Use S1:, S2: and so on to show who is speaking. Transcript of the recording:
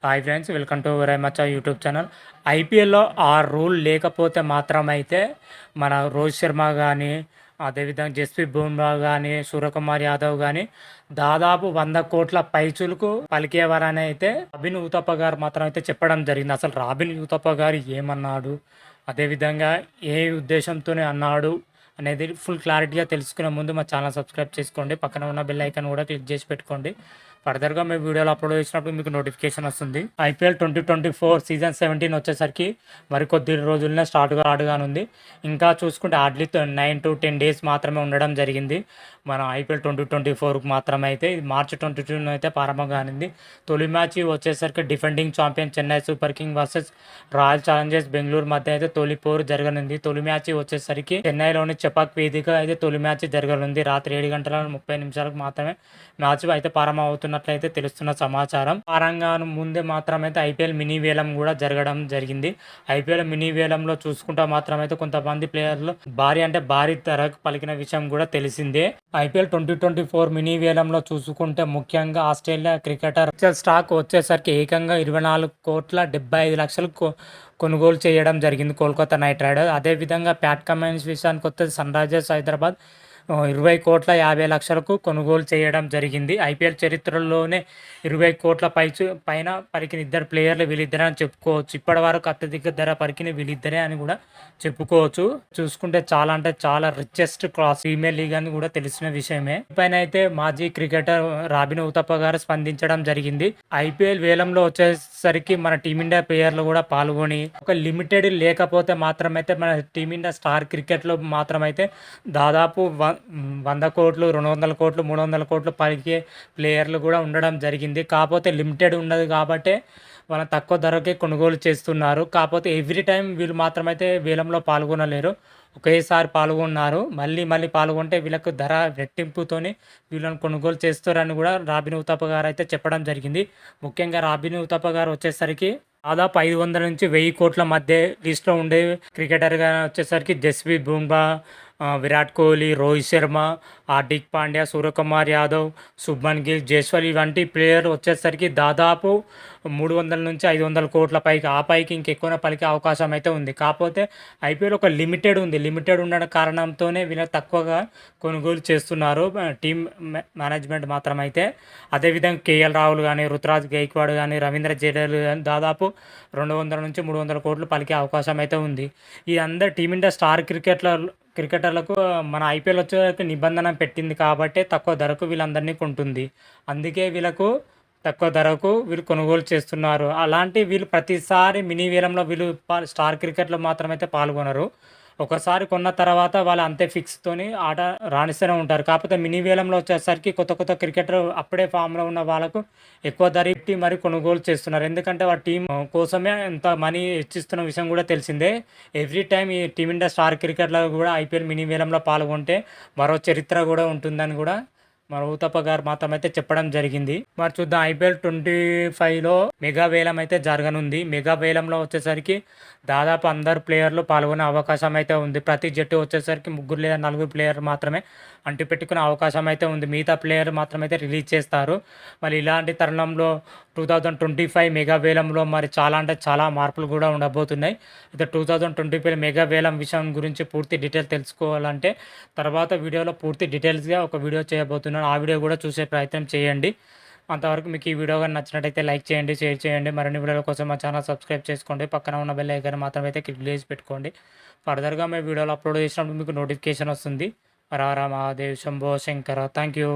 S1: Hi friends, welcome to రైమచ్చా YouTube channel. ఐపీఎల్‌లో ఆ రూల్ లేకపోతే మాత్రమైతే మన రోహిత్ శర్మ గానీ, అదేవిధంగా జస్ప్రీత్ బుమ్రా గానీ, సూర్యకుమార్ యాదవ్ గానీ దాదాపు 100 కోట్ల పైచిలుకు పలికేవారని అయితే రాబిన్ ఉతప్ప గారు మాత్రం అయితే చెప్పడం జరిగింది. అసలు రాబిన్ ఉతప్ప గారు ఏమన్నాడు, అదేవిధంగా ఏ ఉద్దేశంతోనే అన్నాడు అనేది ఫుల్ క్లారిటీగా తెలుసుకునే ముందు మా ఛానల్ సబ్స్క్రైబ్ చేసుకోండి. పక్కన ఉన్న బెల్ ఐకాన్ కూడా క్లిక్ చేసి పెట్టుకోండి. ఫర్దర్గా మేము వీడియోలు అప్లోడ్ చేసినప్పుడు మీకు నోటిఫికేషన్ వస్తుంది. ఐపీఎల్ 2024 సీజన్ 17 వచ్చేసరికి మరికొద్ది రోజులనే స్టార్ట్ కానుంది. ఇంకా చూసుకుంటే హార్డ్లీ 9 to 10 డేస్ మాత్రమే ఉండడం జరిగింది మన ఐపీఎల్ 2024కు మాత్రమే. అయితే ఇది మార్చి 22 అయితే ప్రారంభం కానుంది. తొలి మ్యాచ్ వచ్చేసరికి defending champion Chennai super king versus royal Challengers Bengaluru మధ్య అయితే తొలి పోరు జరగనుంది. తొలి మ్యాచ్ వచ్చేసరికి చెన్నైలోని చెపాక్ వేదిక అయితే తొలి మ్యాచ్ జరగనుంది. రాత్రి 7 గంటల 30 నిమిషాలకు మాత్రమే మ్యాచ్ అయితే ప్రారంభం అవుతున్నట్లయితే తెలుస్తున్న సమాచారం. వారంగాను ముందే మాత్రమైతే ఐపీఎల్ మినీ వేలం కూడా జరగడం జరిగింది. ఐపీఎల్ మినీ వేలంలో చూసుకుంటా మాత్రమైతే కొంతమంది ప్లేయర్లు భారీ ధరకు పలికిన విషయం కూడా తెలిసిందే. ఐపీఎల్ 2024 మినీ వేలంలో చూసుకుంటే ముఖ్యంగా ఆస్ట్రేలియా క్రికెటర్ స్టాక్ వచ్చేసరికి ఏకంగా 24,75,00,000 కొనుగోలు చేయడం జరిగింది కోల్కతా నైట్ రైడర్స్. అదేవిధంగా ప్యాట్ కమిన్స్ విషయానికి వస్తే సన్ రైజర్స్ హైదరాబాద్ 20,50,00,000 కొనుగోలు చేయడం జరిగింది. ఐపీఎల్ చరిత్రలోనే 20 కోట్ల పైన పలికిన ఇద్దరు ప్లేయర్లు వీళ్ళిద్దరే అని చెప్పుకోవచ్చు. ఇప్పటి వరకు అత్యధిక ధర పలికిన వీళ్ళిద్దరే అని కూడా చెప్పుకోవచ్చు. చూసుకుంటే చాలా అంటే చాలా రిచెస్ట్ క్లాస్ ప్రీమియర్ లీగ్ అని కూడా తెలిసిన విషయమే. పైన అయితే మాజీ క్రికెటర్ రాబిన్ ఉతప్ప గారు స్పందించడం జరిగింది. ఐపీఎల్ వేలంలో వచ్చేసరికి మన టీమిండియా ప్లేయర్లు కూడా పాల్గొని ఒక లిమిటెడ్ లేకపోతే మాత్రమైతే మన టీమిండియా స్టార్ క్రికెట్లో మాత్రమైతే దాదాపు 100 కోట్లు, 200 కోట్లు, 300 కోట్లు పలికే ప్లేయర్లు కూడా ఉండడం జరిగింది. కాకపోతే లిమిటెడ్ ఉన్నది కాబట్టి వాళ్ళ తక్కువ ధరకే కొనుగోలు చేస్తున్నారు. కాకపోతే ఎవ్రీ టైం వీళ్ళు మాత్రమైతే వేలంలో పాల్గొనలేరు. ఒకేసారి పాల్గొన్నారు. మళ్ళీ పాల్గొంటే వీళ్ళకు ధర రెట్టింపుతోని వీళ్ళని కొనుగోలు చేస్తారని కూడా రాబిన్ ఉతప్ప గారు అయితే చెప్పడం జరిగింది. ముఖ్యంగా రాబిన్ ఉతప్ప గారు వచ్చేసరికి దాదాపు 500 నుంచి 1000 కోట్ల మధ్య లిస్ట్లో ఉండే క్రికెటర్గా వచ్చేసరికి జస్ప్రీత్ బుమ్రా, విరాట్ కోహ్లీ, రోహిత్ శర్మ, హార్దిక్ పాండ్యా, సూర్యకుమార్ యాదవ్, శుభ్మన్ గిల్, జైస్వాల్ ఇవంటి ప్లేయర్ వచ్చేసరికి దాదాపు 300 నుంచి 500 కోట్ల పైకి ఆ పైకి ఇంకెక్కువ పలికే అవకాశం అయితే ఉంది. కాకపోతే ఐపీఎల్ ఒక లిమిటెడ్ ఉంది. లిమిటెడ్ ఉండడం కారణంతోనే వీళ్ళు తక్కువగా కొనుగోలు చేస్తున్నారు టీం మేనేజ్మెంట్ మాత్రమైతే. అదేవిధంగా కేఎల్ రాహుల్ కానీ, రుతురాజ్ గైక్వాడ్ కానీ, రవీంద్ర జడేజా కానీ దాదాపు 200 నుంచి 300 కోట్లు పలికే అవకాశం అయితే ఉంది. ఈ అందరు టీమిండియా స్టార్ క్రికెటర్లకు మన ఐపీఎల్ వచ్చే నిబంధన పెట్టింది కాబట్టి తక్కువ ధరకు వీళ్ళందరినీ కొంటుంది. అందుకే వీళ్ళకు తక్కువ ధరకు వీళ్ళు కొనుగోలు చేస్తున్నారు. అలాంటి వీళ్ళు ప్రతిసారి మినీ వేలంలో వీళ్ళు స్టార్ క్రికెట్లో మాత్రమైతే పాల్గొనరు. ఒకసారి కొన్న తర్వాత వాళ్ళు అంతే ఫిక్స్తోని ఆట రాణిస్తూనే ఉంటారు. కాకపోతే మినీ వేలంలో వచ్చేసరికి కొత్త క్రికెటర్ అప్పుడే ఫామ్లో ఉన్న వాళ్ళకు ఎక్కువ ధర పెట్టి మరి కొనుగోలు చేస్తున్నారు. ఎందుకంటే వాళ్ళ టీం కోసమే ఎంత మనీ ఇచ్చిస్తున్న విషయం కూడా తెలిసిందే. ఎవ్రీ టైం ఈ టీమిండియా స్టార్ క్రికెట్లో కూడా ఐపీఎల్ మినీ వేలంలో పాల్గొంటే మరో చరిత్ర కూడా ఉంటుందని కూడా మన ఊతప్ప గారు మాత్రమైతే చెప్పడం జరిగింది. మరి చూద్దాం, ఐపీఎల్ 25లో మెగా వేలం అయితే జరగనుంది. మెగా వేలంలో వచ్చేసరికి దాదాపు అందరు ప్లేయర్లు పాల్గొనే అవకాశం అయితే ఉంది. ప్రతి జట్టు వచ్చేసరికి 3 లేదా 4 ప్లేయర్ మాత్రమే అంటిపెట్టుకునే అవకాశం అయితే ఉంది. మిగతా ప్లేయర్ మాత్రమైతే రిలీజ్ చేస్తారు. మరి ఇలాంటి తరుణంలో 2025 మెగా వేలంలో మరి చాలా అంటే చాలా మార్పులు కూడా ఉండబోతున్నాయి. అయితే 2025 మెగా వేలం విషయం గురించి పూర్తి డీటెయిల్ తెలుసుకోవాలంటే తర్వాత వీడియోలో పూర్తి డీటెయిల్స్గా ఒక వీడియో చేయబోతున్నాను. ఆ వీడియో కూడా చూసే ప్రయత్నం చేయండి. అంతవరకు మీకు ఈ వీడియో కానీ నచ్చినట్టయితే లైక్ చేయండి, షేర్ చేయండి. మరిన్ని వీడియోల కోసం మా ఛానల్ సబ్స్క్రైబ్ చేసుకోండి. పక్కన ఉన్న బెల్ ఐకాన్ మాత్రమైతే క్లిక్ చేసి పెట్టుకోండి. ఫర్దర్గా మేము వీడియోలు అప్లోడ్ చేసినప్పుడు మీకు నోటిఫికేషన్ వస్తుంది. హర హర మహాదేవ్, శంభో శంకర. Thank you.